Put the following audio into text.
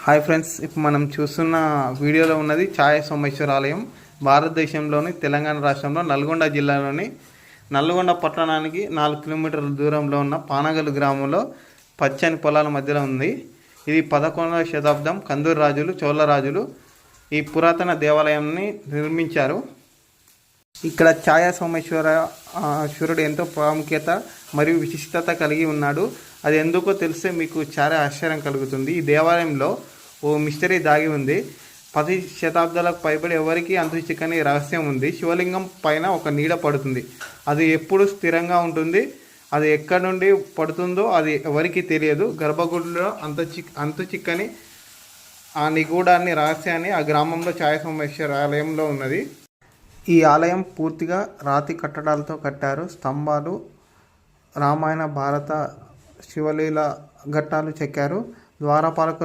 Hi friends, ఇప్పుడు మనం చూస్తున్న వీడియోలో ఉన్నది ఛాయ సోమేశ్వర ఆలయం. భారతదేశంలోని తెలంగాణ రాష్ట్రంలో నల్గొండ జిల్లాలోని నల్గొండ పట్టణానికి 4 కిలోమీటర్ల దూరంలో ఉన్న పానగల్ గ్రామంలో పచ్చని పొలాల మధ్యలో ఉంది. ఇది 11వ శతాబ్దం కందూరు రాజులు, చోళ రాజులు ఈ పురాతన దేవాలయాన్ని నిర్మించారు. ఇక్కడ ఛాయ సోమేశ్వరుడు ఎంతో ప్రాముఖ్యత మరియు విశిష్టత కలిగి ఉన్నాడు. అది ఎందుకో తెలిస్తే మీకు చాలా ఆశ్చర్యం కలుగుతుంది. ఈ దేవాలయంలో ఓ మిస్టరీ దాగి ఉంది. 10 శతాబ్దాలకు పైబడి ఎవరికి అంతు చిక్కని రహస్యం ఉంది. శివలింగం పైన ఒక నీడ పడుతుంది. అది ఎప్పుడు స్థిరంగా ఉంటుంది. అది ఎక్కడి నుండి పడుతుందో అది ఎవరికి తెలియదు. గర్భగుడిలో అంతు చిక్కని ఆ నిగూఢాన్ని, రహస్యాన్ని ఆ గ్రామంలో ఛాయ సోమేశ్వర ఆలయంలో ఉన్నది. ఈ ఆలయం పూర్తిగా రాతి కట్టడాలతో కట్టారు. స్తంభాలు రామాయణ, భారత, శివలీల ఘట్టాలు చెక్కారు. ద్వారపాలకుల